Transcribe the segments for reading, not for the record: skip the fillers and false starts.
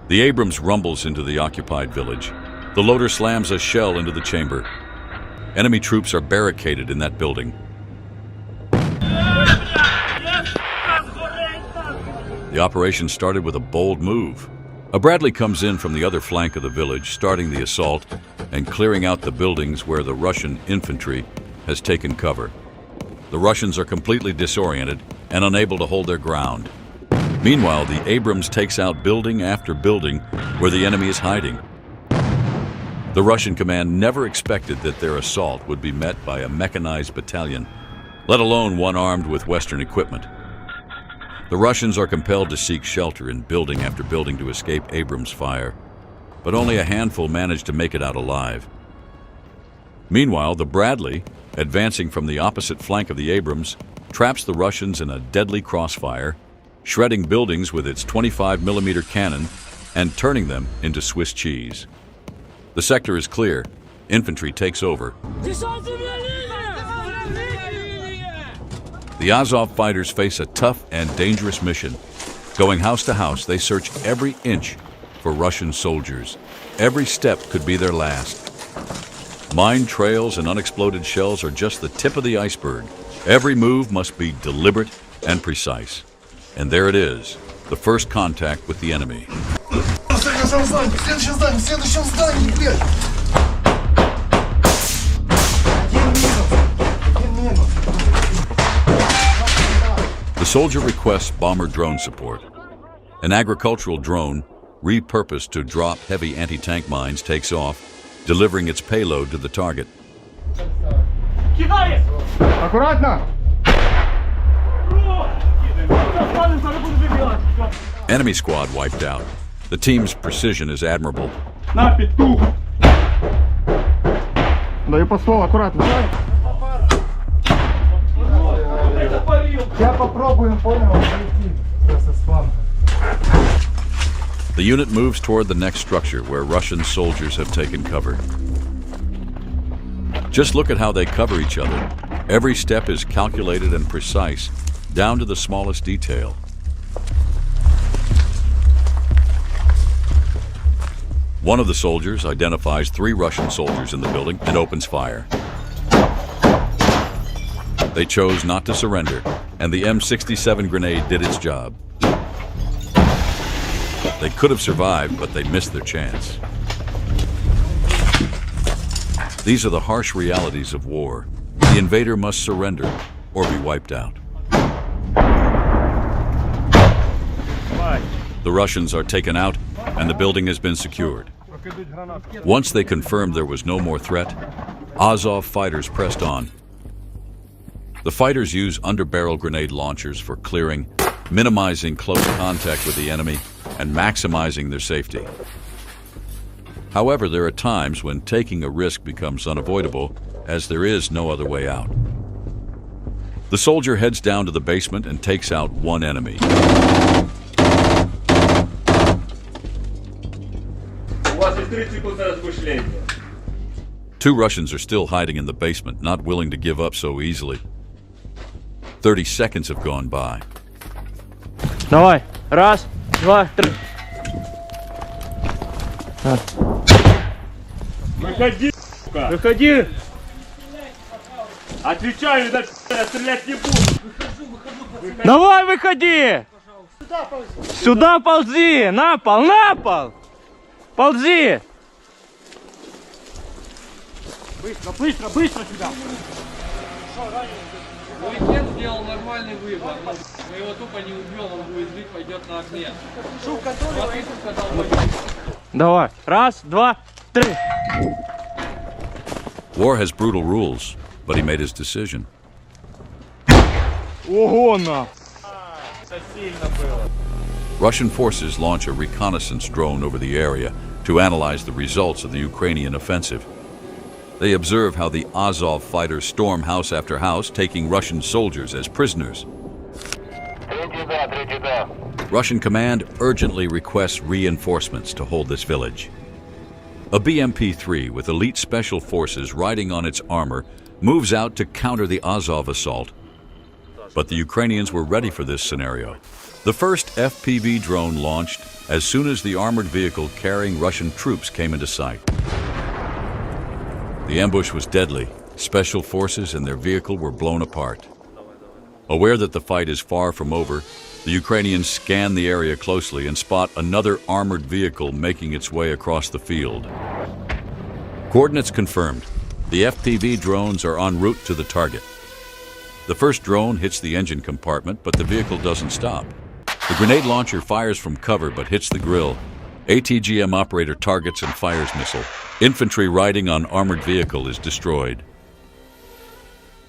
The Abrams rumbles into the occupied village. The loader slams a shell into the chamber. Enemy troops are barricaded in that building. The operation started with a bold move. A Bradley comes in from the other flank of the village, starting the assault and clearing out the buildings where the Russian infantry has taken cover. The Russians are completely disoriented and unable to hold their ground. Meanwhile, the Abrams takes out building after building where the enemy is hiding. The Russian command never expected that their assault would be met by a mechanized battalion, let alone one armed with Western equipment. The Russians are compelled to seek shelter in building after building to escape Abrams fire, but only a handful manage to make it out alive. Meanwhile, the Bradley, advancing from the opposite flank of the Abrams, traps the Russians in a deadly crossfire, shredding buildings with its 25mm cannon and turning them into Swiss cheese. The sector is clear. Infantry takes over. The Azov fighters face a tough and dangerous mission. Going house to house, they search every inch for Russian soldiers. Every step could be their last. Mine trails and unexploded shells are just the tip of the iceberg. Every move must be deliberate and precise. And there it is, the first contact with the enemy. The soldier requests bomber drone support. An agricultural drone, repurposed to drop heavy anti-tank mines, takes off, delivering its payload to the target. Enemy squad wiped out. The team's precision is admirable. The unit moves toward the next structure where Russian soldiers have taken cover. Just look at how they cover each other. Every step is calculated and precise, down to the smallest detail. One of the soldiers identifies 3 Russian soldiers in the building and opens fire. They chose not to surrender, and the M67 grenade did its job. They could have survived, but they missed their chance. These are the harsh realities of war. The invader must surrender or be wiped out. The Russians are taken out, and the building has been secured. Once they confirmed there was no more threat, Azov fighters pressed on. The fighters use underbarrel grenade launchers for clearing, minimizing close contact with the enemy, and maximizing their safety. However, there are times when taking a risk becomes unavoidable, as there is no other way out. The soldier heads down to the basement and takes out one enemy. Two Russians are still hiding in the basement, not willing to give up so easily. 30 seconds have gone by. Давай. Раз, два, три. Выходи, сука! Выходи! Отвечаю, я стрелять не буду! Давай, выходи! Сюда ползи! На пол, на пол! Ползи! Быстро, быстро, быстро сюда! Мой дед сделал нормальный выбор. Мы его тупо не убьем, он будет жить, пойдет на обмен. Давай. Раз, два, три. War has brutal rules, but he made his decision. Ого, на! Это сильно было. Russian forces launch a reconnaissance drone over the area to analyze the results of the Ukrainian offensive. They observe how the Azov fighters storm house after house, taking Russian soldiers as prisoners. Russian command urgently requests reinforcements to hold this village. A BMP-3 with elite special forces riding on its armor moves out to counter the Azov assault. But the Ukrainians were ready for this scenario. The first FPV drone launched as soon as the armored vehicle carrying Russian troops came into sight. The ambush was deadly. Special forces and their vehicle were blown apart. Aware that the fight is far from over, the Ukrainians scan the area closely and spot another armored vehicle making its way across the field. Coordinates confirmed. The FPV drones are en route to the target. The first drone hits the engine compartment, but the vehicle doesn't stop. The grenade launcher fires from cover but hits the grill. ATGM operator targets and fires missile. Infantry riding on armored vehicle is destroyed.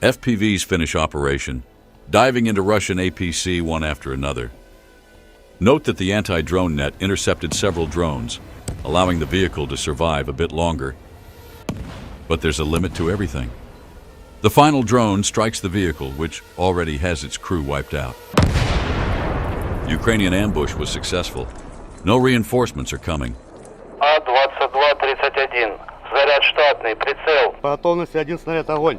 FPVs finish operation, diving into Russian APC one after another. Note that the anti-drone net intercepted several drones, allowing the vehicle to survive a bit longer. But there's a limit to everything. The final drone strikes the vehicle, which already has its crew wiped out. The Ukrainian ambush was successful. No reinforcements are coming. А-22-31. Заряд штатный. Прицел. По готовности 1 снаряд, огонь.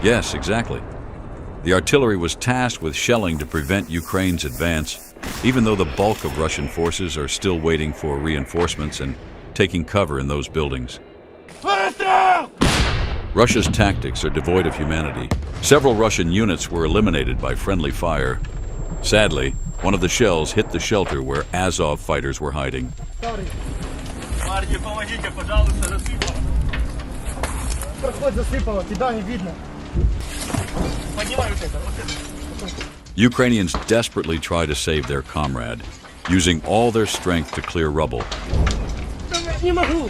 Yes, exactly. The artillery was tasked with shelling to prevent Ukraine's advance, even though the bulk of Russian forces are still waiting for reinforcements and taking cover in those buildings. Russia's tactics are devoid of humanity. Several Russian units were eliminated by friendly fire. Sadly, one of the shells hit the shelter where Azov fighters were hiding. Парни, помогите, пожалуйста, засыпало. Проход засыпало, тебя не видно. Поднимай вот это. Ukrainians desperately try to save their comrade, using all their strength to clear rubble. Не могу.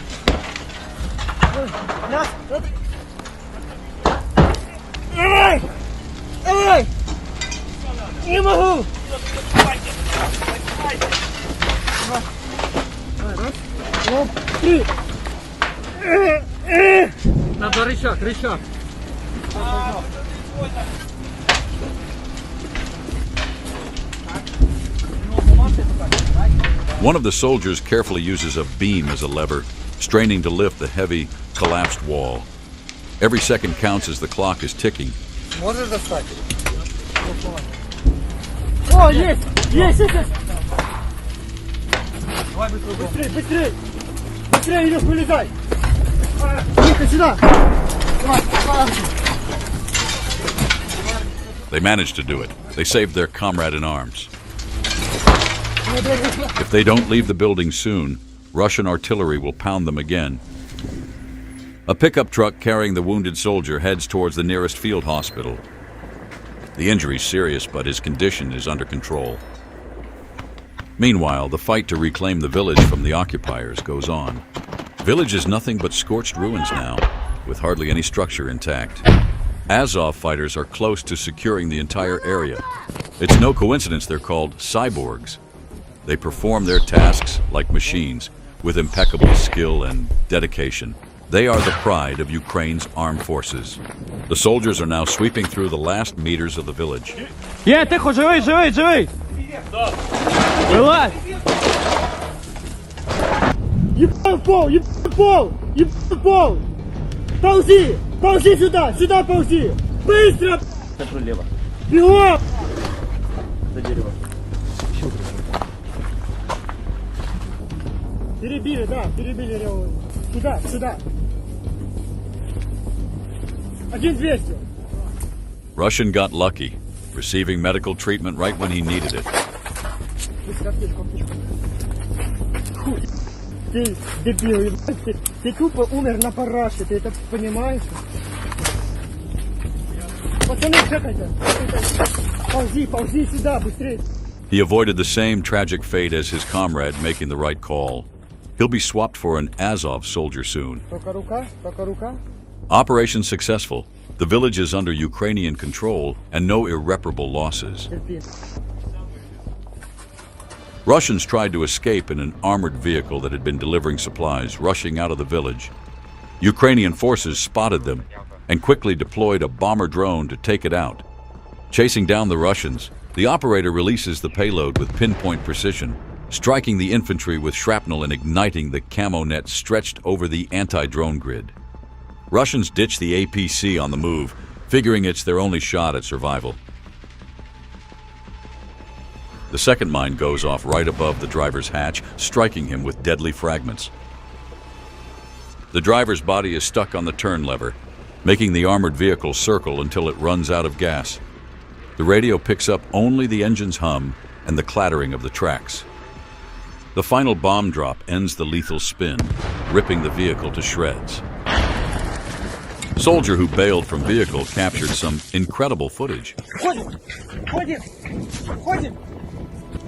Давай! Давай! Не могу! Надо рычаг, рычаг. One of the soldiers carefully uses a beam as a lever, straining to lift the heavy, collapsed wall. Every second counts as the clock is ticking. Можешь достать? О, есть! Есть, есть! Быстрей, быстрей! Быстрей, Илюх, вылезай! Тихо, сюда! They managed to do it. They saved their comrade in arms. If they don't leave the building soon, Russian artillery will pound them again. A pickup truck carrying the wounded soldier heads towards the nearest field hospital. The injury's serious, but his condition is under control. Meanwhile, the fight to reclaim the village from the occupiers goes on. The village is nothing but scorched ruins now, with hardly any structure intact. Azov fighters are close to securing the entire area. It's no coincidence they're called cyborgs. They perform their tasks like machines, with impeccable skill and dedication. They are the pride of Ukraine's armed forces. The soldiers are now sweeping through the last meters of the village. Є, тихо, живий, живий, живий! Вилазь! Ебал пол, ебал пол, ебал пол! Ползи, ползи сюда, сюда ползи! Быстро! Контроль лево. Бегом! За дерево. Перебили, да, перебили левую. Сюда, сюда. 1200. Russian got lucky, receiving medical treatment right when he needed it. Хуй. Ты дебил, ебать, ты тупо умер на параше, ты это понимаешь? Пацаны, чекайте. Ползи, ползи сюда, быстрее. He avoided the same tragic fate as his comrade, making the right call. He'll be swapped for an Azov soldier soon. Только рука, только рука. Operation successful. The village is under Ukrainian control and no irreparable losses. Терпи. Russians tried to escape in an armored vehicle that had been delivering supplies, rushing out of the village. Ukrainian forces spotted them and quickly deployed a bomber drone to take it out. Chasing down the Russians, the operator releases the payload with pinpoint precision, striking the infantry with shrapnel and igniting the camo net stretched over the anti-drone grid. Russians ditch the APC on the move, figuring it's their only shot at survival. The second mine goes off right above the driver's hatch, striking him with deadly fragments. The driver's body is stuck on the turn lever, making the armored vehicle circle until it runs out of gas. The radio picks up only the engine's hum and the clattering of the tracks. The final bomb drop ends the lethal spin, ripping the vehicle to shreds. Soldier who bailed from vehicle captured some incredible footage.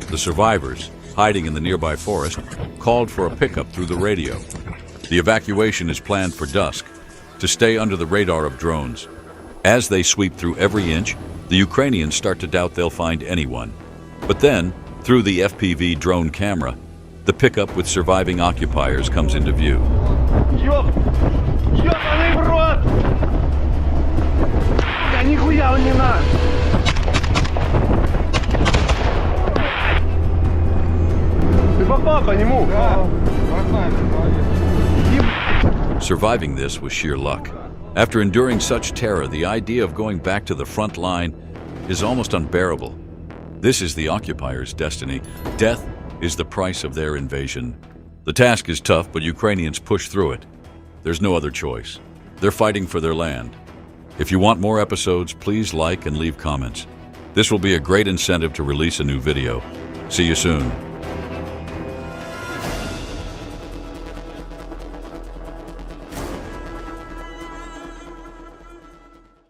The survivors, hiding in the nearby forest, called for a pickup through the radio. The evacuation is planned for dusk, to stay under the radar of drones. As they sweep through every inch, the Ukrainians start to doubt they'll find anyone. But then, through the FPV drone camera, the pickup with surviving occupiers comes into view. Ёбаный в рот! Да нихуя он не наш! Ты попал по нему? Да. Surviving this was sheer luck. After enduring such terror, the idea of going back to the front line is almost unbearable. This is the occupiers' destiny. Death is the price of their invasion. The task is tough, but Ukrainians push through it. There's no other choice. They're fighting for their land. If you want more episodes, please like and leave comments. This will be a great incentive to release a new video. See you soon.